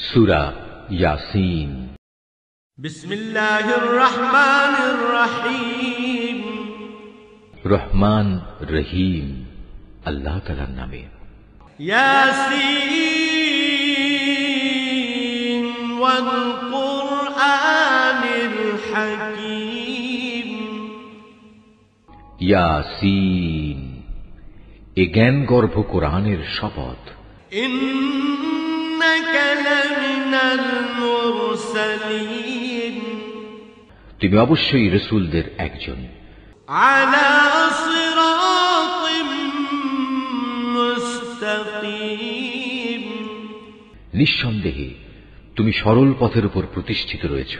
সূরা ইয়াসিন। বিসমিল্লাহির রহমানির রহিম। রহমান রহিম আল্লাহ তাআলার নামে। ইয়াসিন ওয়াল কুরআনিল হাকীম। ইয়াসিন এ জ্ঞানগর্ভ কোরআনের শপথ। ইন্নাকা লামিনাল মুরসালিন। তুমি অবশ্যই রাসূলদের একজন। আলা সিরাতিম মুস্তাকিম। নিঃসন্দেহে তুমি সরল পথের উপর প্রতিষ্ঠিত রয়েছ।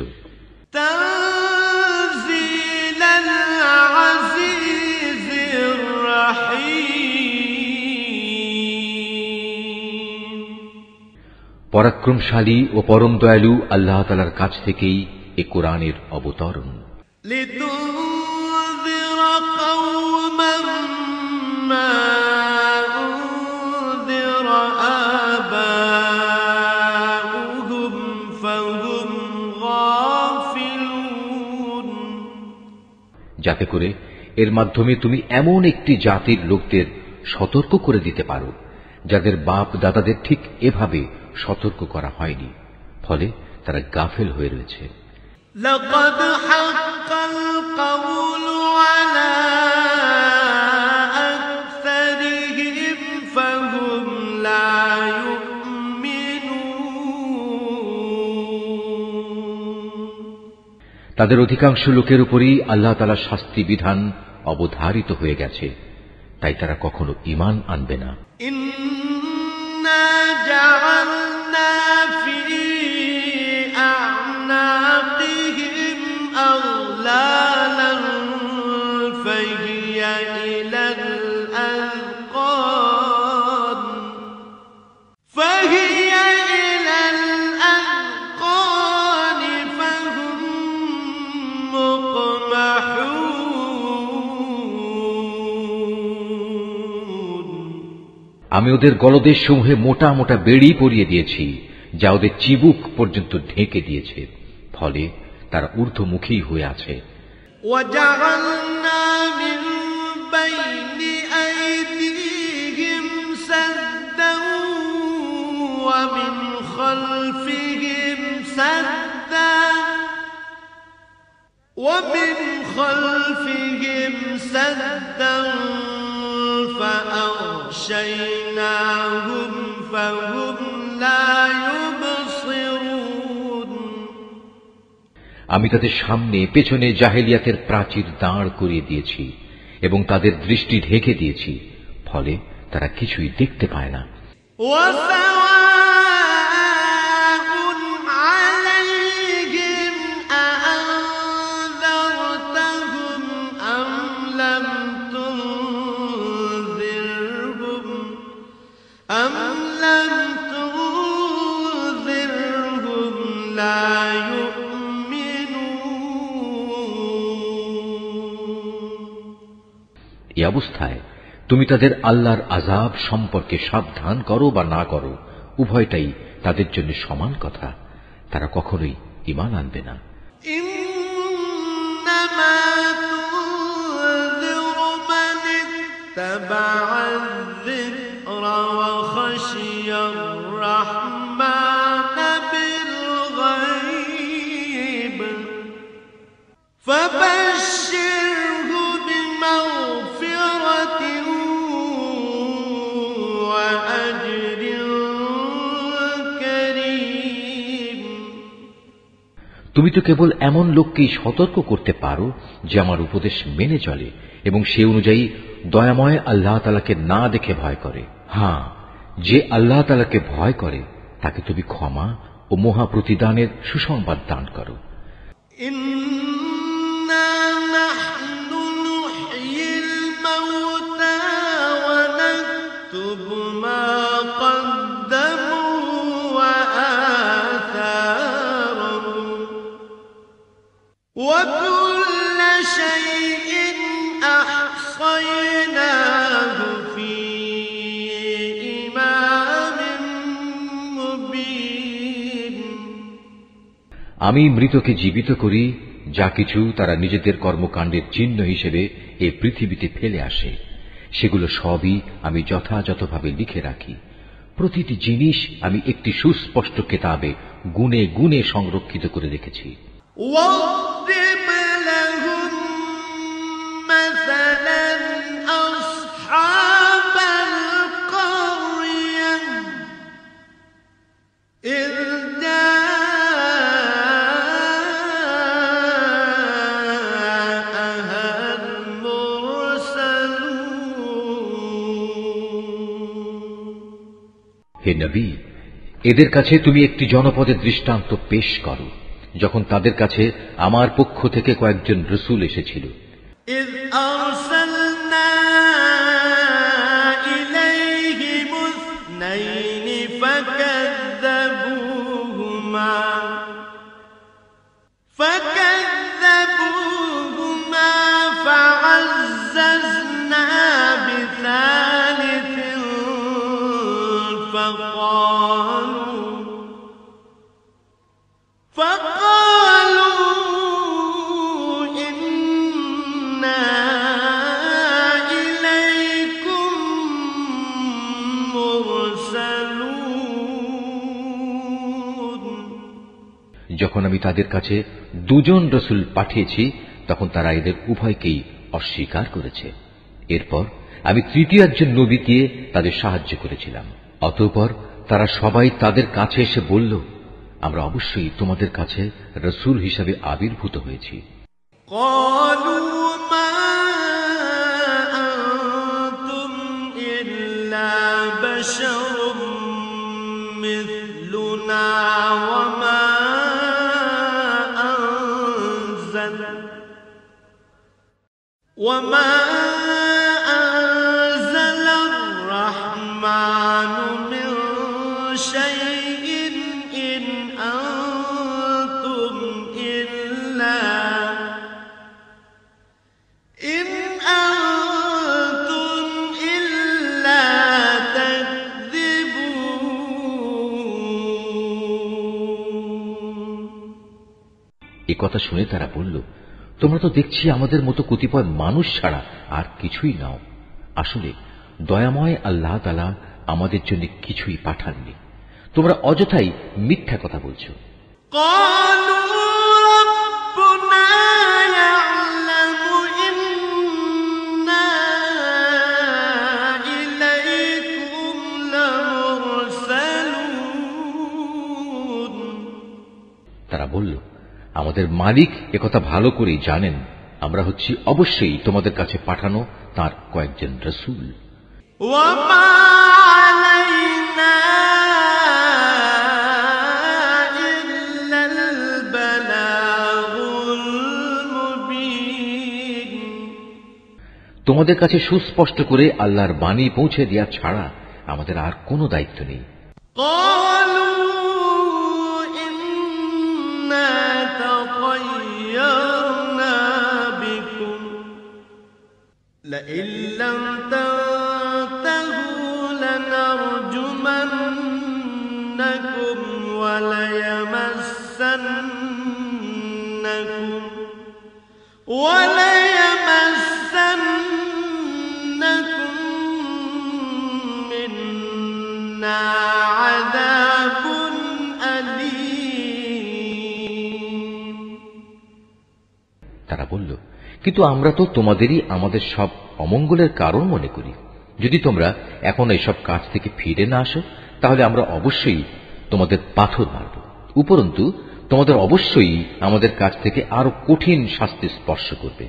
তানজিলাল আজিজির রাহিম। পরাক্রমশালী ও পরম দয়ালু আল্লাহ তাআলার কাছ থেকেই এ কোরআনের অবতরণ। লিতুনযিরা কওমান মা উনযিরা আবাউহুম ফাহুম গাফিলুন। যাতে করে এর মাধ্যমে তুমি এমন একটি জাতির লোকদের সতর্ক করে দিতে পারো যাদের বাপ দাদাদের ঠিক এভাবে সতর্ক করা হয়নি, ফলে তারা গাফেল হয়ে রয়েছে। লাকাদ হাক্কাল কাওলু আলা আকসারিহিম ফাহুম লা ইউমিনুন। তাদের অধিকাংশ লোকের উপরই আল্লাহ তাআলার শাস্তি বিধান অবধারিত হয়ে গেছে, তাই তারা কখনো ঈমান আনবে না। ইন্না জাআলনা ফি আ'নাকিহিম আগলালান ফাহিয়া ইলাল আযকান ফাহুম মুকমাহুন। আমি ওদের গলদেশ সমূহে মোটা মোটা বেড়ি পরিয়ে দিয়েছি, যা ওদের চিবুক পর্যন্ত ঢেকে দিয়েছে, ফলে তারা ঊর্ধ্বমুখী হয়ে আছে। وجعلنا من بين أيديهم سدا ومن خلفهم سدا فأغشيناهم فهم لا يبصرون। আমি তাদের সামনে পেছনে জাহেলিয়াতের প্রাচীর দাঁড় করিয়ে দিয়েছি এবং তাদের দৃষ্টি ঢেকে দিয়েছি, ফলে তারা কিছুই দেখতে পায় না। وسواء عليهم أأنذرتهم أم لم تنذرهم لا এই অবস্থায় তুমি তাদের আল্লাহর আযাব সম্পর্কে সাবধান করো বা না করো, উভয়টাই তাদের জন্য সমান কথা। তারা কখনোই ঈমান আনবে না। إنما تنذر من اتبع الذكر وخشي الرحمن بالغيب فبشره بمغفرة وأجر كريم। তুমি তো কেবল এমন লোককেই সতর্ক করতে পারো যে আমার উপদেশ মেনে চলে এবং সে অনুযায়ী দয়াময় আল্লাহ তাআলাকে না দেখে ভয় করে। হ্যাঁ, যে আল্লাহ তাআলাকে ভয় করে তাকে তুমি ক্ষমা ও মহা প্রতিদানের সুসংবাদ দান করো। إنا نحن نحيي الموتى ونكتب ما قدموا وآثارهم وكل شيء أحصيناه في إمام مبين। আমি মৃতকে জীবিত করি, যা কিছু তারা নিজেদের কর্মকাণ্ডের চিহ্ন হিসেবে এই পৃথিবীতে ফেলে আসে সেগুলো সবই আমি যথাযথভাবে লিখে রাখি। প্রতিটি জিনিস আমি একটি সুস্পষ্ট কেতাবে গুণে গুণে সংরক্ষিত করে রেখেছি। واضرب لهم مثلا أصحاب القرية إذ جاءها المرسلون হে নবী, এদের কাছে তুমি একটি জনপদের দৃষ্টান্ত পেশ করো যখন তাদের কাছে আমার পক্ষ থেকে কয়েকজন রসূল এসেছিল। إذ أرسلنا إليهم اثنين فكذبوهما فعززنا بثالث فقالوا إنا إليكم مرسلون। যখন আমি তাদের কাছে দুজন রসূল পাঠিয়েছি তখন তারা এদের উভয়কেই অস্বীকার করেছে। এরপর আমি তৃতীয় একজন নবীকে তাদের সাহায্য করেছিলাম। অতঃপর তারা সবাই তাদের কাছে এসে বলল, আমরা অবশ্যই তোমাদের কাছে রসূল হিসাবে আবির্ভূত হয়েছি। قالوا ما أنتم إلا بشر مثلنا وما أنزل الرحمن من شيء إن أنتم إلا تكذبون। এ কথা শুনে তারা বলল, তোমরা তো দেখছি আমাদের মতো কতিপয় মানুষ ছাড়া আর কিছুই নাও। আসলে দয়াময় আল্লাহ তাআলা আমাদের জন্য কিছুই পাঠাননি, তোমরা অযথাই মিথ্যা কথা বলছো। তারা বলল, আমাদের মালিক একথা ভালো করেই জানেন, আমরা হচ্ছি অবশ্যই তোমাদের কাছে পাঠানো তার কয়েকজন রসূল। তোমাদের কাছে সুস্পষ্ট করে আল্লাহর বাণী পৌঁছে দেওয়া ছাড়া আমাদের আর কোনো দায়িত্ব নেই। لئن لم تنتهوا لنرجمنكم وليمسنكم منا عذاب أليم। তারা বলল, কিন্তু আমরা তো তোমাদেরই আমাদের সব অমঙ্গলের কারণ মনে করি। যদি তোমরা এখন এইসব কাজ থেকে ফিরে না আসো তাহলে আমরা অবশ্যই তোমাদের পাথর মারব, উপরন্তু তোমাদের অবশ্যই আমাদের কাছ থেকে আরো কঠিন শাস্তি স্পর্শ করবে।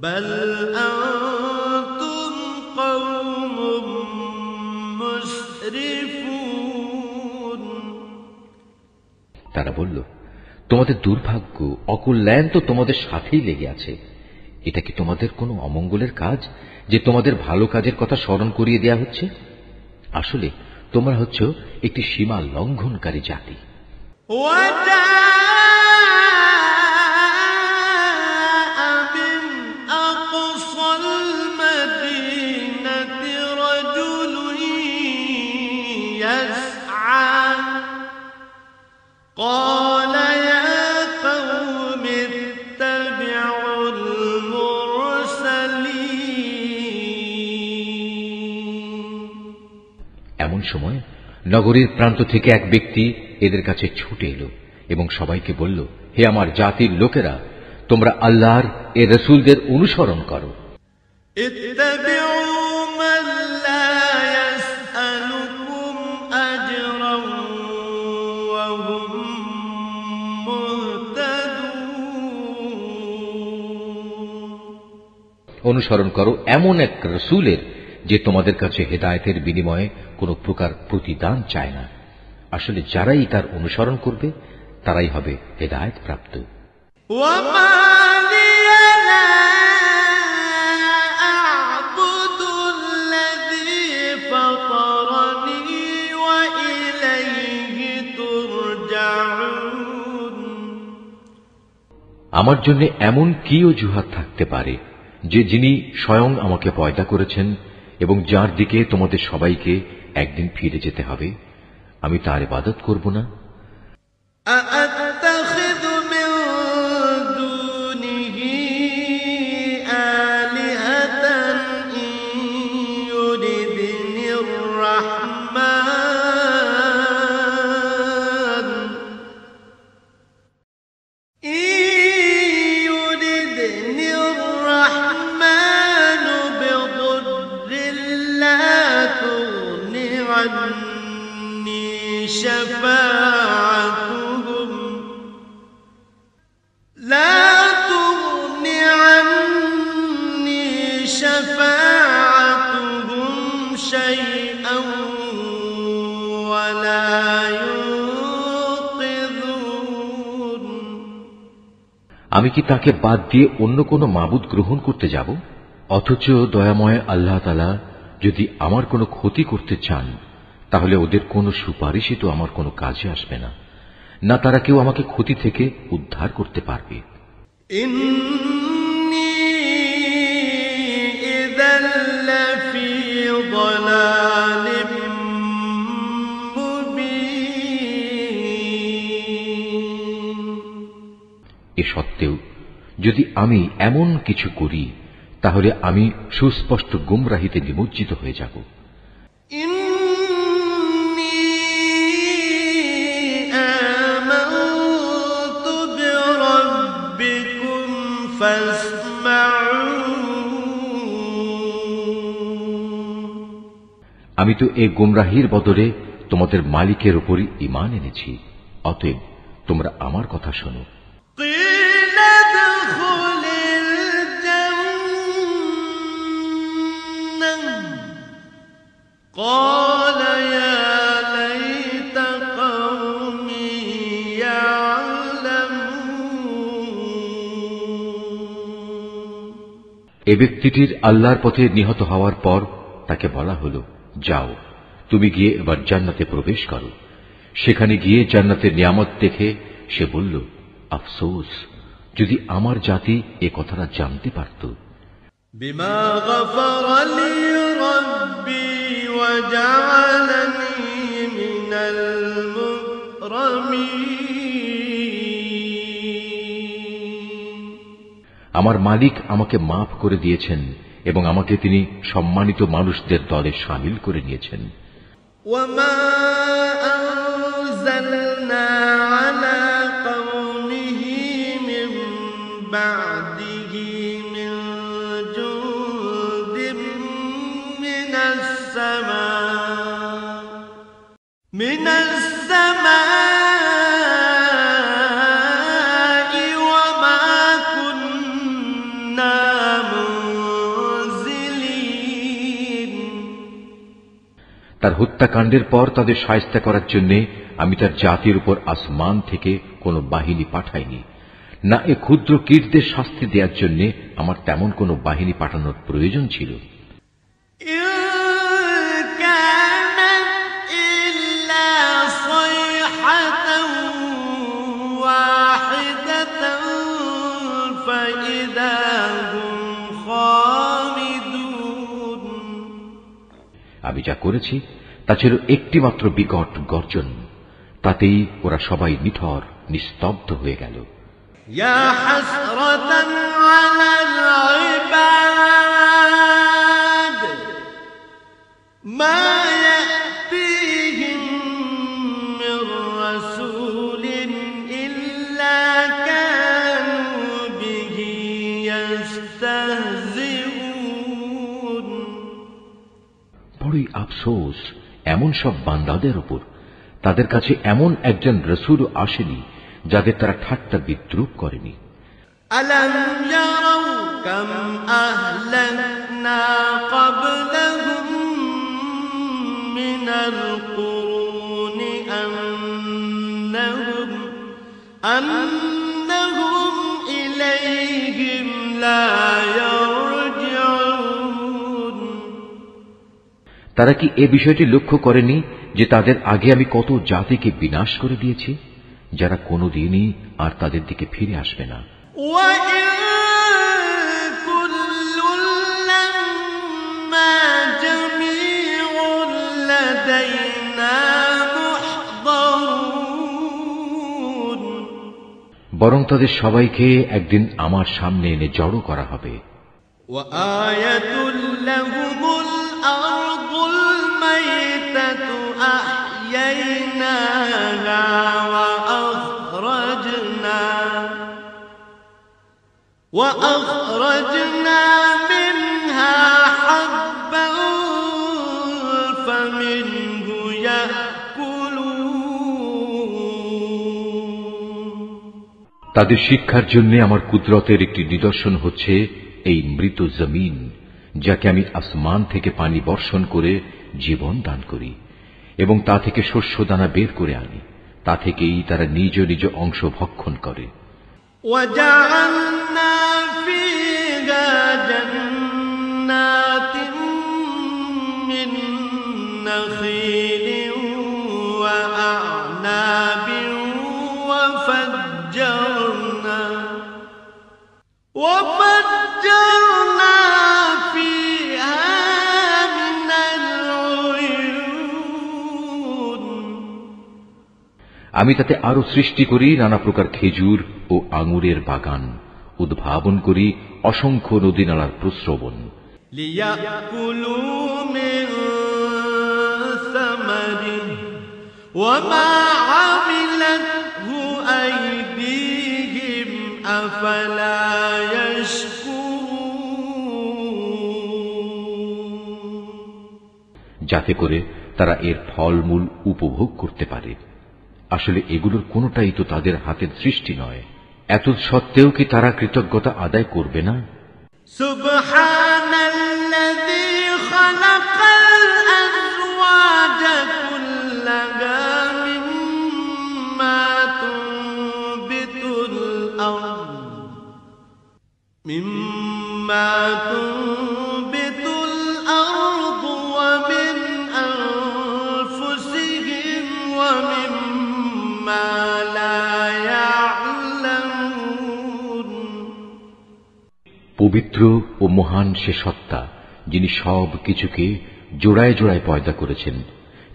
بل أنتم قوم مسرفون। তারা বলল, তোমাদের দুর্ভাগ্য অকল্যাণ তো তোমাদের সাথেই লেগে আছে। এটা কি তোমাদের কোনো অমঙ্গলের কাজ যে তোমাদের ভালো কাজের কথা স্মরণ করিয়ে দেয়া হচ্ছে? আসলে তোমরা হচ্ছ একটি সীমা লঙ্ঘনকারী জাতি। وجاء من أقصى المدينة رجل يسعى قال يا قوم اتبعوا المرسلين এমন সময় নগরীর প্রান্ত থেকে এক ব্যক্তি এদের কাছে ছুটে এলো এবং সবাইকে বলল, হে আমার জাতির লোকেরা, তোমরা আল্লাহর এ রাসূলদের অনুসরণ করো। اتبعوا من لا يسألكم أجرا وهم مهتدون অনুসরণ করো এমন এক রাসূলের যে তোমাদের কাছে হেদায়েতের বিনিময়ে কোনো প্রকার প্রতিদান চায় না। আসলে যারাই তার অনুসরণ করবে তারাই হবে হেদায়েত প্রাপ্ত। وما لي لا أعبد الذي فطرني وإليه ترجعون আমার জন্য এমন কি অজুহাত থাকতে পারে যে যিনি স্বয়ং আমাকে পয়দা করেছেন এবং যার দিকে তোমাদের সবাইকে একদিন ফিরে যেতে হবে, আমি তার ইবাদত করব না? أأتخذ من دونه آلهة إن يردني الرحمن بضر لا تغن عني شفاعتهم شيئا ولا ينقذون আমি কি তাকে বাদ দিয়ে অন্য কোনো মাবুদ গ্রহণ করতে যাব? অথচ দয়াময় আল্লাহ তাআলা যদি আমার কোনো ক্ষতি করতে চান তাহলে ওদের কোনো সুপারিশই তো আমার কোনো কাজে আসবে না, না তারা কেউ আমাকে ক্ষতি থেকে উদ্ধার করতে পারবে। ইন্নী ইযাল লাফি যালালিম মুবিন। এ সত্ত্বেও যদি আমি এমন কিছু করি তাহলে আমি সুস্পষ্ট গুমরাহিতে নিমজ্জিত হয়ে যাব। আমি তো এই গুমরাহির বদলে তোমাদের মালিকের উপরই ঈমান এনেছি, অতএব তোমরা আমার কথা শোনো। قال يا ليت قومي يعلمون। এ ব্যক্তিটির আল্লাহর পথে নিহত হওয়ার পর তাকে বলা হলো, যাও তুমি গিয়ে এবার জান্নাতে প্রবেশ করো। সেখানে গিয়ে জান্নাতের নিয়ামত দেখে সে বলল, আফসোস যদি আমার জাতি এ কথাটা জানতে পারত। বিমা গফারা লি রাব্বি ওয়া জাআলানি মিনাল মুকরামিন। আমার মালিক আমাকে মাফ করে দিয়েছেন এবং আমাকে তিনি সম্মানিত মানুষদের দলে শামিল করে নিয়েছেন। ওয়ামা আনজালনা আলা কওমিহি মিন বা'দিহি মিন জুনদিন মিনাস সামাই ওয়ামা কুন্না মুনজিলিন। তার হত্যাকাণ্ডের পর তাদের শায়েস্তা করার জন্য আমি তার জাতির উপর আসমান থেকে কোনো বাহিনী পাঠাইনি, না এ ক্ষুদ্র কীটদের শাস্তি দেওয়ার জন্য আমার তেমন কোনো বাহিনী পাঠানোর প্রয়োজন ছিল। যা করেছি তা ছিল একটিমাত্র বিকট গর্জন, তাতেই ওরা সবাই নিথর নিস্তব্ধ হয়ে গেল। ইয়া হাসরাতান আলাল ইবাদ মা ইয়াতিহিম মির রাসূলিন ইল্লা কানু বিহি ইস্তাহজিউন। বড়ই আফসোস এমন সব বান্দাদের উপর, তাদের কাছে এমন একজন রাসূল আসেনি যাদের তারা ঠাট্টা বিদ্রূপ করেনি। আলাম ইয়ারাউ কাম আহলাকনা ক্বাবলাহুম মিনাল কুরুনি আন্নাহুম ইলাইহিম লা ইয়ারজিউন। তারা কি এ বিষয়টি লক্ষ্য করেনি যে তাদের আগে আমি কত জাতিকে বিনাশ করে দিয়েছি, যারা কোনোদিনই আর তাদের দিকে ফিরে আসবে না। বরং তাদের সবাইকে একদিন আমার সামনে এনে জড়ো করা হবে। وأخرجنا منها حبا فمنه يأكلون। তাদের শিক্ষার জন্য আমার কুদরতের একটি নিদর্শন হচ্ছে এই মৃত জমিন, যাকে আমি আসমান থেকে পানি বর্ষণ করে জীবন দান করি এবং তা থেকে শস্য দানা বের করে আনি, তা থেকেই তারা নিজ নিজ অংশ ভক্ষণ করে। وجعلنا فيها جنات من نخيل وأعناب وفجرنا فيها من العيون। আমি তাতে আরো সৃষ্টি করি নানা প্রকার খেজুর ও আঙুরের বাগান, উদ্ভাবন করি অসংখ্য নদী নালার প্রস্রবণ। লিয়াকুলু মিন সামারিহি ওয়া মা আমিলাতহু আইদিহিম আফালা ইয়াশকুরুন। যাতে করে তারা এর ফলমূল উপভোগ করতে পারে। আসলে এগুলোর কোনোটাই তো তাদের হাতের সৃষ্টি নয়, এত সত্ত্বেও কি তারা কৃতজ্ঞতা আদায় করবে না? সুবহানাল্লাযী খালাকাল আযওয়াজা কুল্লাহা মিম্মা তুনবিতুল আরদু ওয়া মিন আনফুসিহিম ওয়া মিম্মা লা ইয়া'লামুন। পবিত্র ও মহান সে সত্তা, যিনি সব কিছুকে জোড়ায় জোড়ায় পয়দা করেছেন,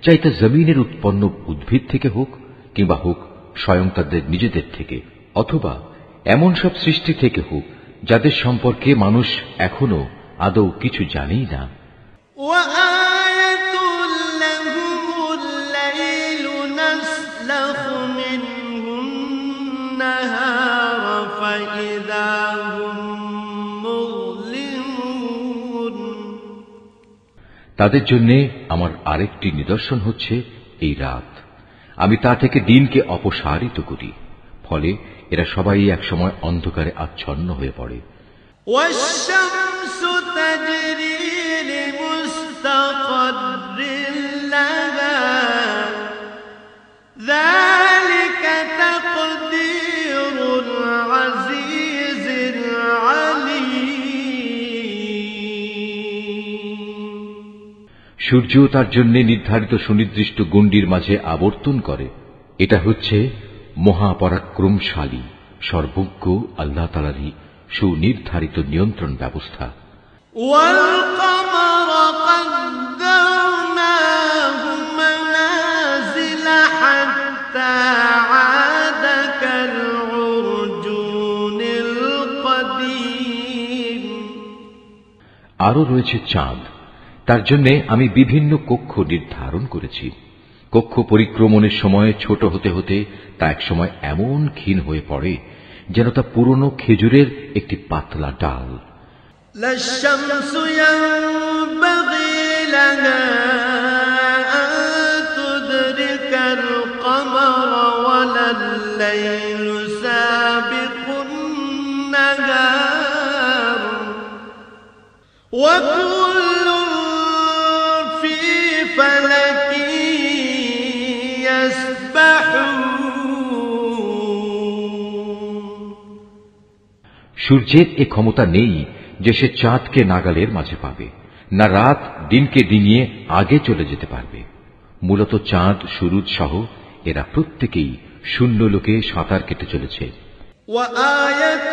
চাই তা জমিনের উৎপন্ন উদ্ভিদ থেকে হোক কিংবা হোক স্বয়ং তাদের নিজেদের থেকে, অথবা এমন সব সৃষ্টি থেকে হোক যাদের সম্পর্কে মানুষ এখনো আদৌ কিছু জানেই না। তাদের জন্য আমার আরেকটি নিদর্শন হচ্ছে এই রাত, আমি তা থেকে দিনকে অপসারিত করি, ফলে এরা সবাই একসময় অন্ধকারে আচ্ছন্ন হয়ে পড়ে। সূর্য তার জন্য নির্ধারিত সুনির্দিষ্ট গণ্ডির মাঝে আবর্তন করে। এটা হচ্ছে মহাপরাক্রমশালী সর্বজ্ঞ আল্লাহ তাআলারই সুনির্ধারিত নিয়ন্ত্রণ ব্যবস্থা। والقمر قدرناه حتى عاد كالعرجون القديم আরো রয়েছে চাঁদ, তার জন্য আমি বিভিন্ন কক্ষ নির্ধারণ করেছি। কক্ষ পরিক্রমণের সময় ছোট হতে হতে তা এক সময় এমন ক্ষীণ হয়ে পড়ে যেন তা পুরনো খেজুরের একটি পাতলা ডাল। لا الشمس ينبغي لها أن تدرك القمر ولا الليل سابق النهار وكل في فلك يسبحون সূর্যের এ ক্ষমতা নেই যে সে চাঁদকে নাগালের মাঝে পাবে, না রাত দিনকে ডিঙিয়ে আগে চলে যেতে পারবে। মূলত চাঁদ, সূরজ সহ এরা প্রত্যেকেই শূন্য লোকে সাঁতার কেটে চলেছে। وآية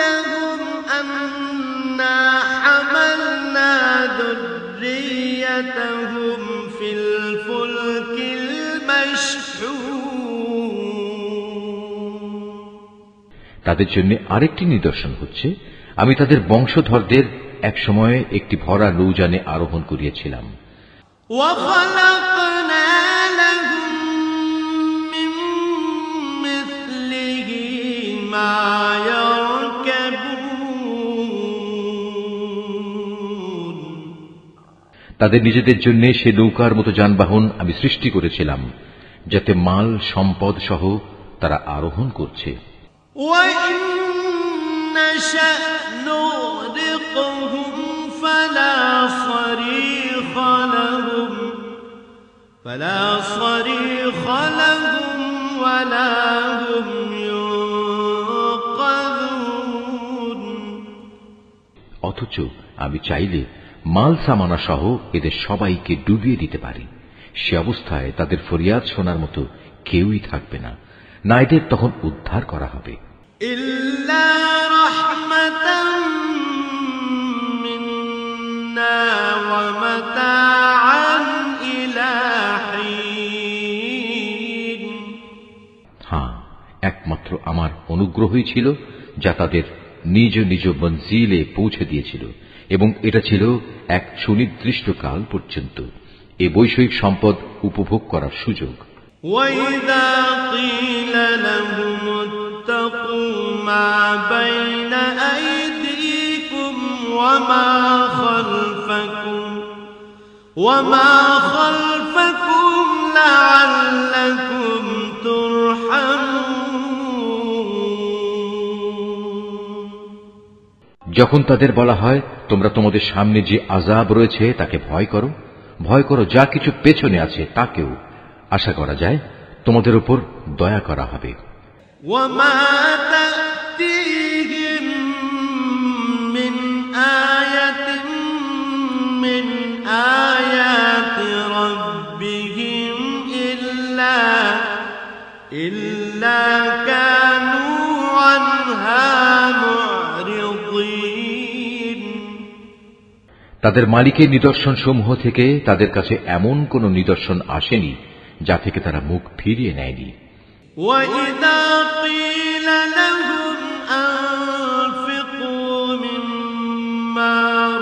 لهم أنا حملنا ذريتهم في الفلك المشحون তাদের জন্য আরেকটি নিদর্শন হচ্ছে, আমি তাদের বংশধরদের এক সময়ে একটি ভরা নৌযানে আরোহণ করিয়েছিলাম। وخلقنا لهم من مثله ما يركبون তাদের নিজেদের জন্য সে নৌকার মতো যানবাহন আমি সৃষ্টি করেছিলাম, যাতে মাল সম্পদ সহ তারা আরোহণ করছে। وإن نشأ نغرقهم فلا صريخ لهم ولا هم ينقذون অথচ আমি চাইলে মাল সামানা সহ এদের সবাইকে ডুবিয়ে দিতে পারি। সে অবস্থায় তাদের ফরিয়াদ শোনার মতো কেউই থাকবে না, না এদের তখন উদ্ধার করা হবে। إلا رحمة منا ومتاعا إلى حين হ্যাঁ, একমাত্র আমার অনুগ্রহই ছিল যা তাদের নিজ নিজ মঞ্জিলে পৌঁছে দিয়েছিল, এবং এটা ছিল এক সুনির্দিষ্ট কাল পর্যন্ত এ বৈষয়িক সম্পদ উপভোগ করার সুযোগ। وإذا قيل لهم اتقوا ما بين أيديكم وما خلفكم لعلكم ترحمون যখন তাদের বলা হয়, তোমরা তোমাদের সামনে যে আযাব রয়েছে তাকে ভয় করো, ভয় করো যা কিছু পেছনে আছে তাকেও, আশা করা যায় তোমাদের উপর দয়া করা হবে। وما تأتيهم من آية من آيات ربهم إلا كانوا عنها معرضين তাদের মালিকের নিদর্শন সমূহ থেকে তাদের কাছে এমন কোন নিদর্শন আসেনি যা থেকে তারা মুখ ফিরিয়ে নেয়নি। وَإِذَا قِيلَ لَهُمْ أَنفِقُوا مِمَّا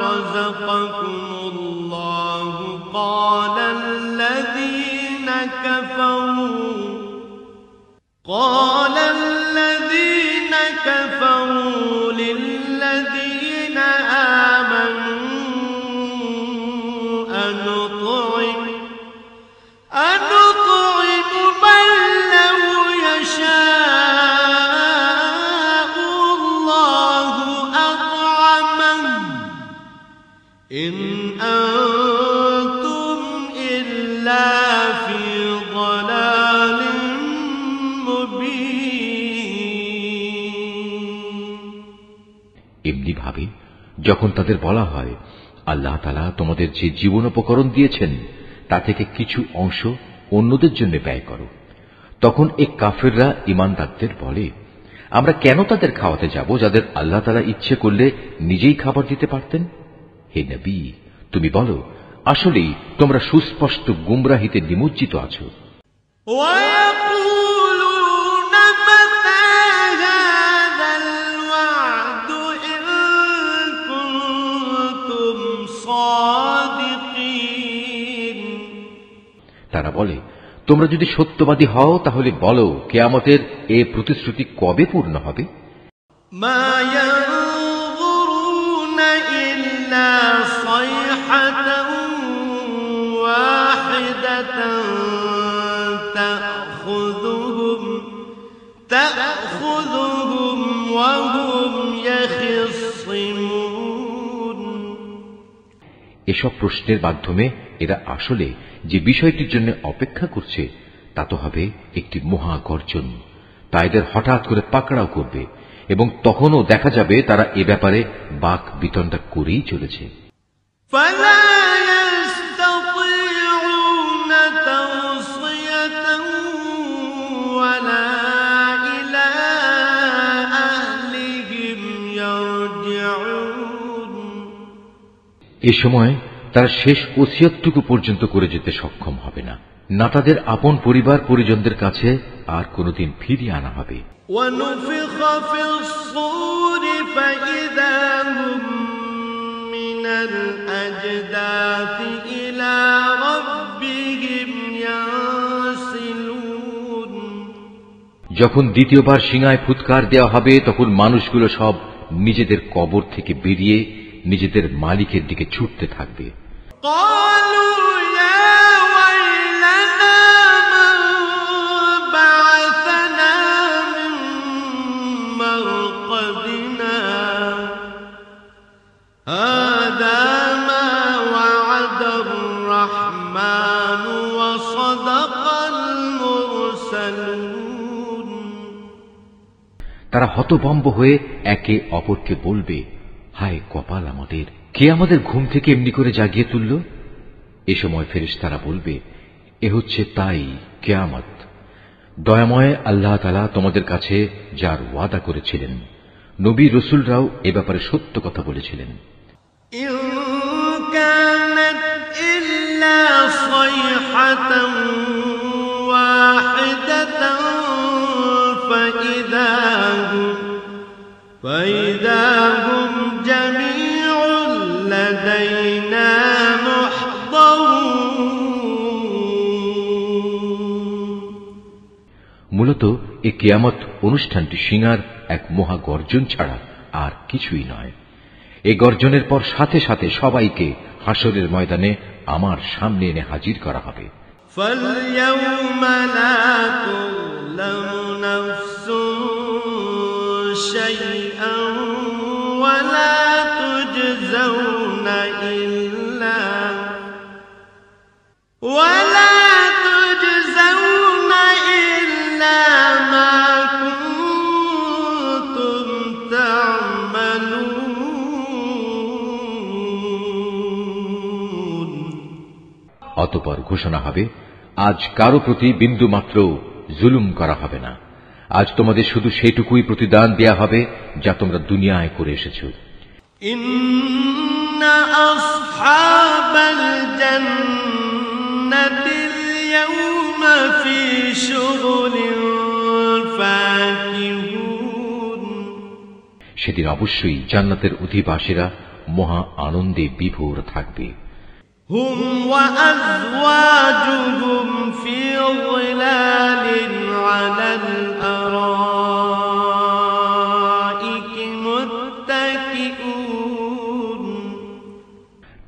رَزَقَكُمُ اللَّهُ قَالَ الَّذِينَ كَفَرُوا لِلَّذِينَ آمَنُوا أنطعم من لو يشاء الله أطعمه إن أنتم إلا في ضلال مبين এমনি ভাবে যখন তাদের বলা হয়, আল্লাহ তাআলা তোমাদের যে জীবনোপকরণ দিয়েছেন তা থেকে কিছু অংশ অন্যদের জন্য ব্যয় করো, তখন এই কাফেররা ঈমানদারদের বলে, আমরা কেন তাদের খাওয়াতে যাব যাদের আল্লাহ তাআলা ইচ্ছে করলে নিজেই খাবার দিতে পারতেন। হে নবী, তুমি বলো, আসলেই তোমরা সুস্পষ্ট গুমরাহিতে নিমজ্জিত আছো। ويقول বলে, তোমরা যদি সত্যবাদী হও তাহলে বলো কিয়ামতের এ প্রতিশ্রুতি কবে পূর্ণ হবে? মা ইয়ানযুরুনা ইল্লা সাইহাতান ওয়াহিদাতান তা'খুযুহুম ওয়া হুম ইয়াখিসসিমুন। এসব প্রশ্নের মাধ্যমে এরা আসলে যে বিষয়টির জন্য অপেক্ষা করছে তা তো হবে একটি মহা গর্জন। তা এদের হঠাৎ করে পাকড়াও করবে এবং তখনও দেখা যাবে তারা এ ব্যাপারে বাক বিতণ্ডা করেই চলেছে। এ সময় তারা শেষ ওসিয়তটুকু পর্যন্ত করে যেতে সক্ষম হবে না, না তাদের আপন পরিবার পরিজনদের কাছে আর কোনদিন ফিরিয়ে আনা হবে। যখন দ্বিতীয়বার সিঙায় ফুৎকার দেওয়া হবে তখন মানুষগুলো সব নিজেদের কবর থেকে বেরিয়ে নিজেদের মালিকের দিকে ছুটতে থাকবে। তারা হতভম্ব হয়ে একে অপরকে বলবে, হায় কপাল আমাদের, কে আমাদের ঘুম থেকে এমনি করে জাগিয়ে তুলল? এ সময় ফেরেশতারা বলবে, এ হচ্ছে তাই কিয়ামত। দয়াময় আল্লাহ তাআলা তোমাদের কাছে যার ওয়াদা করেছিলেন, নবী রাসূলরাও এ ব্যাপারে সত্য কথা বলেছিলেন। ইন কানাত ইল্লা সাইহাতান ওয়াহিদাতান فإذا هم جميع لدينا محضرون। মূলত এই কিয়ামত অনুষ্ঠানটি সিঙার এক মহা গর্জন ছাড়া আর কিছুই নয়। এই গর্জনের পর সাথে সাথে সবাইকে হাসরের ময়দানে আমার সামনে এনে হাজির করা হবে। فَالْيَوْمَ لَا تُظْلَمُ نَفْسٌ شَيْئًا وَلَا تُجْزَوْنَ إِلَّا مَا كُنتُمْ تَعْمَلُونَ। অতঃপর ঘোষণা হবে, আজ কারো প্রতি বিন্দু মাত্র জুলুম করা হবে না। আজ তোমাদের শুধু সেটুকুই প্রতিদান দেয়া হবে যা তোমরা দুনিয়ায় করে এসেছো। ইন্না আসহাবাল জান্নাতিল ইয়াওমা ফি শুগুলিন ফাকিহুন। সেদিন অবশ্যই জান্নাতের অধিবাসীরা মহা আনন্দে বিভোর থাকবে। হুম ওয়া আযওয়াজুহুম ফি যিলালিন আলাল আরাইকি মুত্তাকিউন।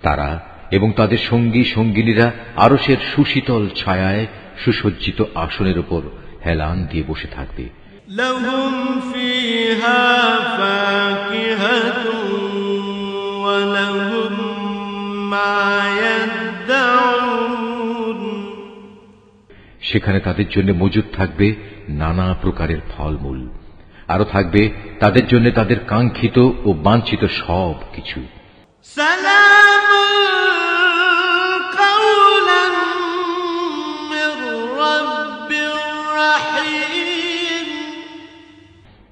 তারা এবং তাদের সঙ্গী সঙ্গিনীরা আরশের সুশীতল ছায়ায় সুসজ্জিত আসনের উপর হেলান দিয়ে বসে থাকবে। লাহুম ফিহা ফাকিহাতুন ওয়া লাহুম মা ইয়াদউন। সেখানে তাদের জন্য মজুদ থাকবে নানা প্রকারের ফলমূল, আরো থাকবে তাদের জন্য তাদের কাঙ্ক্ষিত ও বাঞ্ছিত সব কিছু। সালামুন কাওলাম মির রাব্বির রাহিম।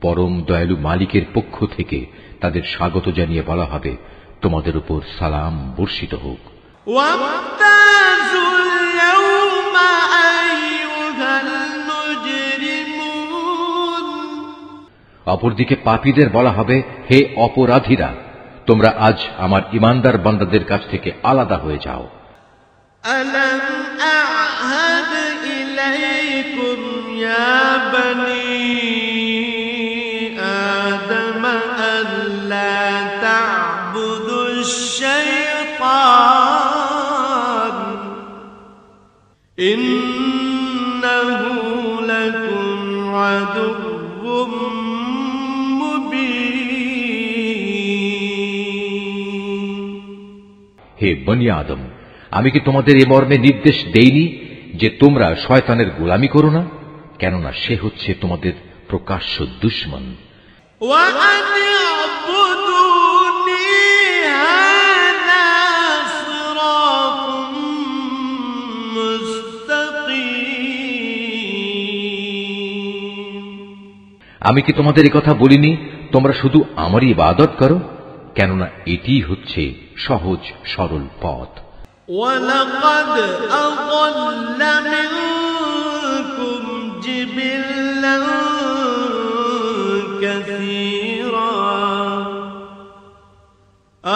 পরম দয়ালু মালিকের পক্ষ থেকে তাদের স্বাগত জানিয়ে বলা হবে, তোমাদের উপর সালাম বর্ষিত হোক। ওয়ামতাজুল ইয়াওমা আইয়ুহাল মুজরিমুন। অপরদিকে পাপীদের বলা হবে, হে অপরাধীরা, তোমরা আজ আমার ইমানদার বান্দাদের কাছ থেকে আলাদা হয়ে যাও। আলাম আ'হাদ عدو مبين হে বনি আদম, আমি কি তোমাদের এ মর্মে নির্দেশ দেইনি যে তোমরা শয়তানের গোলামি করো না? কেননা সে হচ্ছে তোমাদের প্রকাশ্য দুশমন। وأن اعبدوني هذا صراط مستقيم আমি কি তোমাদের এই কথা বলিনি তোমরা শুধু আমারই ইবাদত করো? কেননা এটি হচ্ছে সহজ সরল পথ। ولقد أضل منكم جبلا كثيرا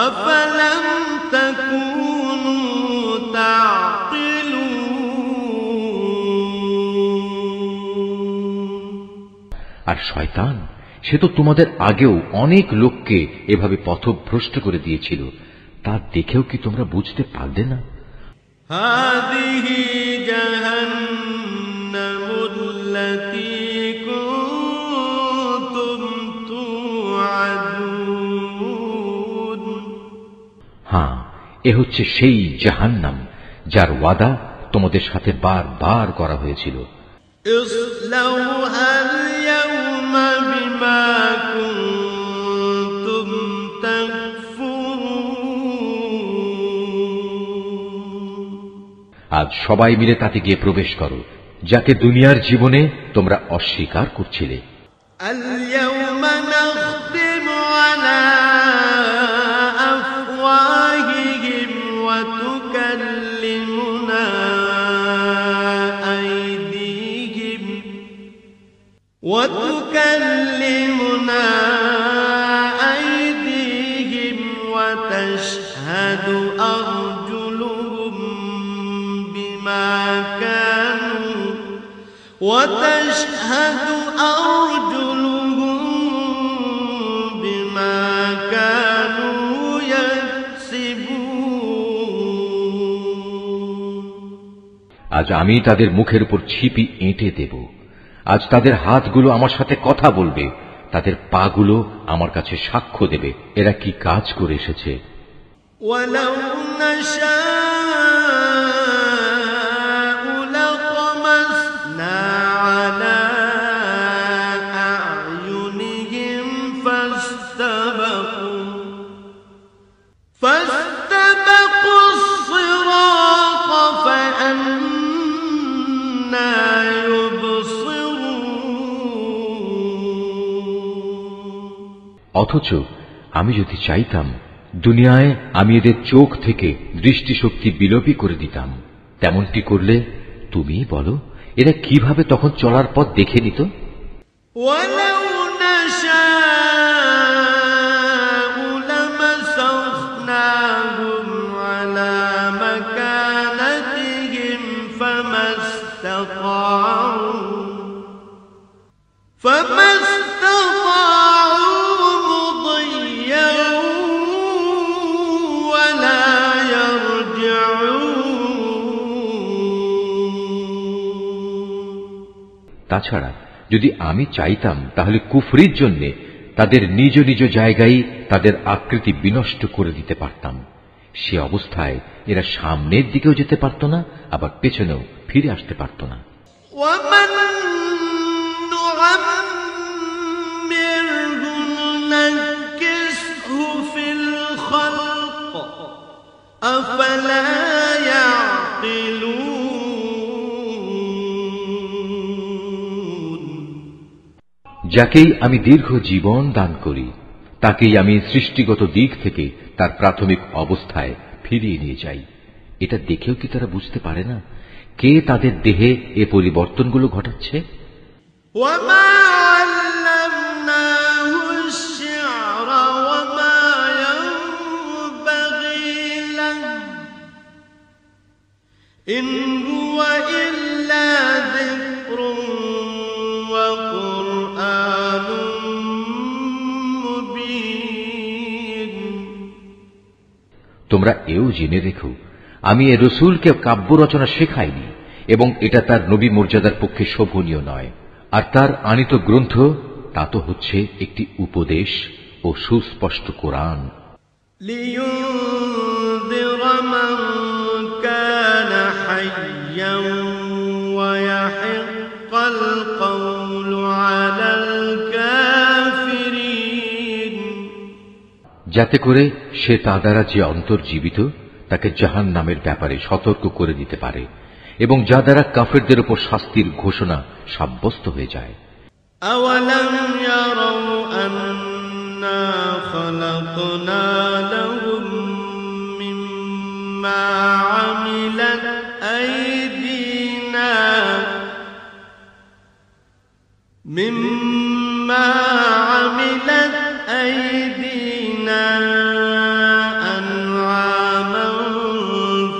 أفلم تكونوا تعقلون আর শয়তান সে তো তোমাদের আগেও অনেক লোককে এভাবে পথভ্রষ্ট করে দিয়েছিল, তা দেখেও কি তোমরা বুঝতে পারলে না? هذه جهنم التي كنتم توعدون হ্যাঁ, এ হচ্ছে সেই জাহান্নাম যার ওয়াদা তোমাদের সাথে বারবার করা হয়েছিল। اصلوها اليوم بما كنتم تكفرون আজ সবাই মিলে তাতে গিয়ে প্রবেশ করো, যাকে দুনিয়ার জীবনে তোমরা অস্বীকার করছিলে। اليوم نختم على أفواههم وتكلمنا أيديهم وتشهد أرجلهم بما كانوا يكسبون আজ আমি তাদের মুখের উপর ছিপি এঁটে দেব। আজ তাদের হাতগুলো আমার সাথে কথা বলবে, তাদের পাগুলো আমার কাছে সাক্ষ্য দেবে এরা কি কাজ করে এসেছে। ولو نشاء لطمسنا على أعينهم فاستبقوا الصراط فأنى অথচ আমি যদি চাইতাম দুনিয়ায় আমি এদের চোখ থেকে দৃষ্টিশক্তি বিলোপী করে দিতাম। তেমনটি করলে তুমি বলো এরা কিভাবে তখন চলার পথ দেখে নিত? তাছাড়া যদি আমি চাইতাম তাহলে কুফরির জন্য তাদের নিজ নিজ জায়গায় তাদের আকৃতি বিনষ্ট করে দিতে পারতাম। সে অবস্থায় এরা সামনের দিকেও যেতে পারত না, আবার পেছনেও ফিরে আসতে পারত না। যাকেই আমি দীর্ঘ জীবন দান করি তাকেই আমি সৃষ্টিগত দিক থেকে তার প্রাথমিক অবস্থায় ফিরিয়ে নিয়ে যাই। এটা দেখেও কি তারা বুঝতে পারে না কে তাদের দেহে এ পরিবর্তনগুলো ঘটাচ্ছে? إن هو إلا ذكر وقرآن مبين তোমরা এও জেনে রেখো আমি এ রসুলকে কাব্য রচনা শেখাইনি এবং এটা তার নবী মর্যাদার পক্ষে শোভনীয় নয়। আর তার আনিত গ্রন্থ তা তো হচ্ছে একটি উপদেশ ও সুস্পষ্ট কোরআন। لينذر من كان حيا ويحق القول على الكافرين, যাতে করে সে তা দ্বারা যে অন্তর্জীবিত তাকে জাহান্নামের ব্যাপারে সতর্ক করে দিতে পারে এবং যা দ্বারা কাফেরদের উপর শাস্তির ঘোষণা সাব্যস্ত হয়ে যায়। أولم يروا أنا خلقنا لهم مما عملت أيدينا أنعاما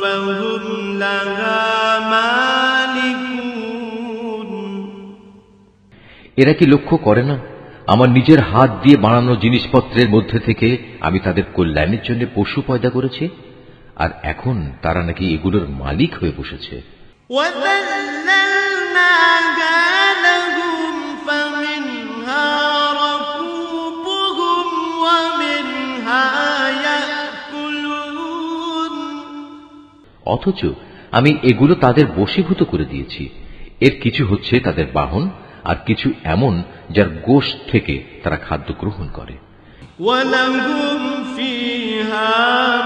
فهم لها مالكون। এরা কি লক্ষ্য করে না আমার নিজের হাত দিয়ে বানানো জিনিসপত্রের মধ্যে থেকে আমি তাদের কল্যাণের জন্য পশু পয়দা করেছি, আর এখন তারা নাকি এগুলোর মালিক হয়ে বসেছে। অথচ আমি এগুলো তাদের বশীভূত করে দিয়েছি। এর কিছু হচ্ছে তাদের বাহন, আর কিছু এমন যার গোশত থেকে তারা খাদ্য গ্রহণ করে। وَلَهُمْ فِيهَا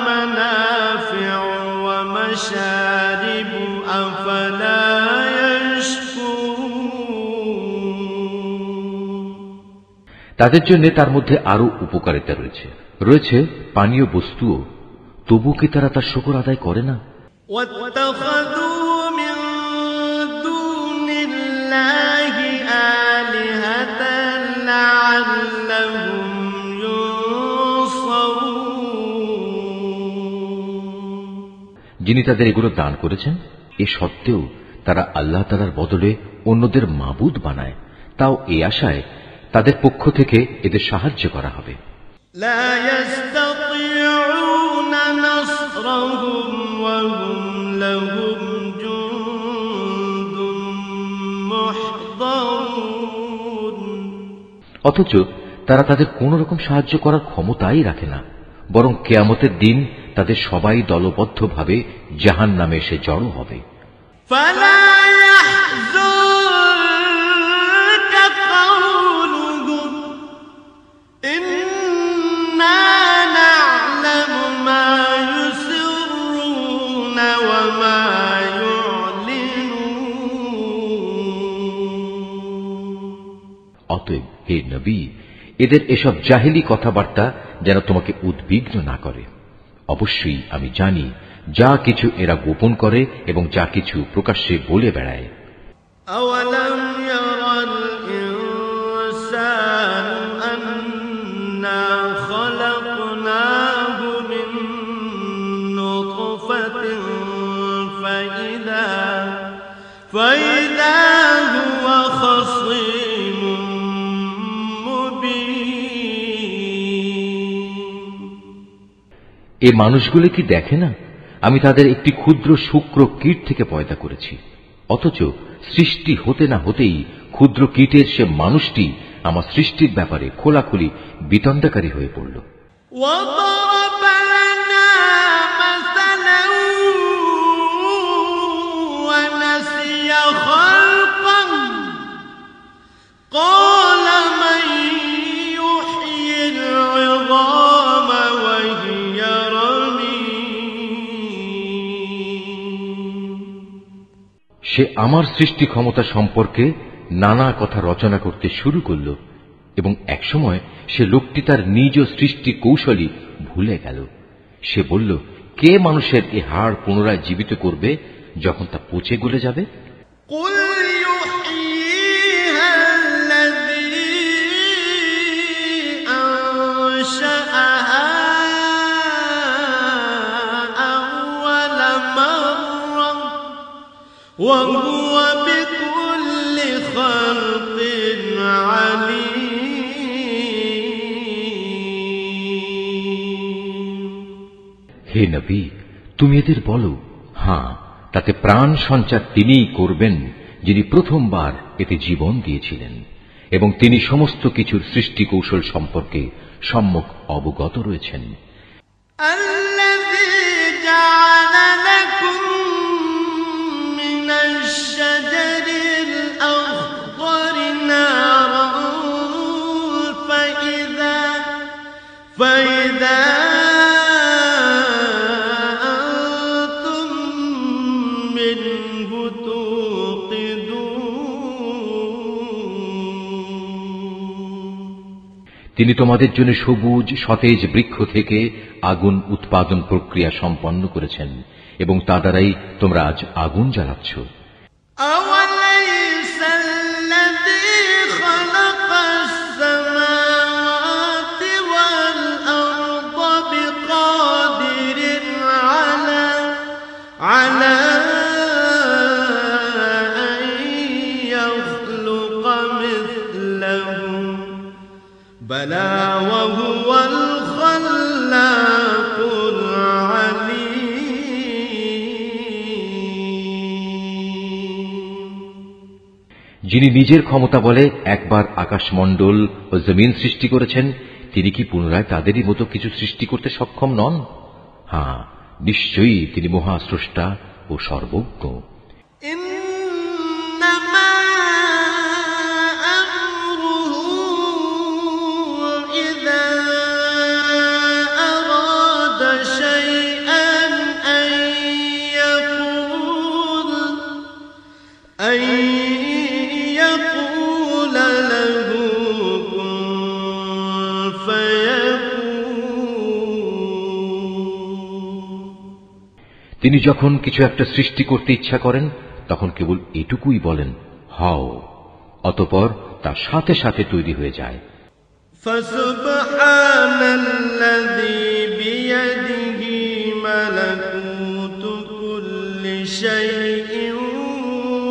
مَنَافِعُ وَمَشَارِبُ أَفَلَا يَشْكُرُونَ। তাদের জন্য তার মধ্যে আরো উপকারিতা রয়েছে পানীয় বস্তুও, তবু কি তারা তার শুকর আদায় করে না? وَاتَّخَذُوا مِن دُونِ اللَّهِ آلِهَةً لَعَلَّهُمْ যিনি তাদের এগুলো দান করেছেন, এ সত্ত্বেও তারা আল্লাহ তাআলার বদলে অন্যদের মাবুদ বানায়, তাও এই আশায় তাদের পক্ষ থেকে এদের সাহায্য করা হবে। لا يستطيعون نصرهم وهم لهم جند محضرون। অথচ তারা তাদের কোন রকম সাহায্য করার ক্ষমতাই রাখে না, বরং কিয়ামতের দিন তাদের সবাই দলবদ্ধভাবে জাহান্নামে এসে জড়ো হবে। فلا يحزنك قولهم إنا نعلم ما يسرون وما يعلنون। অতএব হে নবী, এদের এসব জাহেলি কথাবার্তা যেন তোমাকে উদ্বিগ্ন না করে। অবশ্যই আমি জানি যা কিছু এরা গোপন করে এবং যা কিছু প্রকাশ্যে বলে বেড়ায়। أَوَلَمْ يَرَ الْإِنسَانُ أَنَّا خَلَقْنَاهُ مِن نُّطْفَةٍ فَإِذَا هُوَ خَصِيمٌ এ মানুষগুলো কি দেখে না আমি তাদের একটি ক্ষুদ্র শুক্র কীট থেকে পয়দা করেছি, অথচ সৃষ্টি হতে না হতেই ক্ষুদ্র কীটের সে মানুষটি আমার সৃষ্টির ব্যাপারে খোলাখুলি বিতণ্ডাকারী হয়ে পড়ল। সে আমার সৃষ্টি ক্ষমতা সম্পর্কে নানা কথা রচনা করতে শুরু করল এবং একসময় সে লোকটি তার নিজ সৃষ্টি কৌশলী ভুলে গেল। সে বলল, কে মানুষের এ হাড় পুনরায় জীবিত করবে যখন তা পচে গলে যাবে? وهو بكل خلق عليم। হে নবী, তুমি এদের বলো, হ্যাঁ, তাতে প্রাণ সঞ্চার তিনিই করবেন যিনি প্রথমবার এতে জীবন দিয়েছিলেন এবং তিনি সমস্ত কিছুর সৃষ্টি কৌশল সম্পর্কে সম্যক অবগত রয়েছেন। তিনি তোমাদের জন্য সবুজ সতেজ বৃক্ষ থেকে আগুন উৎপাদন প্রক্রিয়া সম্পন্ন করেছেন এবং তা দ্বারাই তোমরা আজ আগুন জ্বালাচ্ছ। بلى وهو الخلاق العليم। যিনি নিজের ক্ষমতা বলে একবার আকাশমণ্ডল ও জমিন সৃষ্টি করেছেন, তিনি কি পুনরায় তাদেরই মতো কিছু সৃষ্টি করতে সক্ষম নন? হ্যাঁ, নিশ্চয়ই তিনি মহাস্রষ্টা ও সর্বজ্ঞ। তিনি যখন কিছু একটা সৃষ্টি করতে ইচ্ছা করেন তখন কেবল এটুকুই বলেন, হও, অতঃপর তার সাথে সাথে তৈরি হয়ে যায়। ফাসুবহানাল্লাযী বিয়াদিহি মালাকুতু কুল্লি শাইইন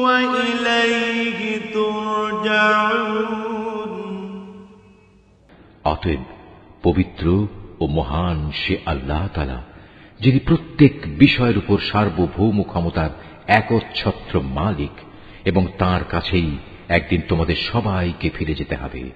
ওয়া ইলাইহি তুরজাউন। অতএব পবিত্র ও মহান সে আল্লাহ তাআলা, যিনি প্রত্যেক বিষয়ের উপর সার্বভৌম ক্ষমতার একচ্ছত্র মালিক, এবং তাঁর কাছেই একদিন তোমাদের সবাইকে ফিরে যেতে হবে।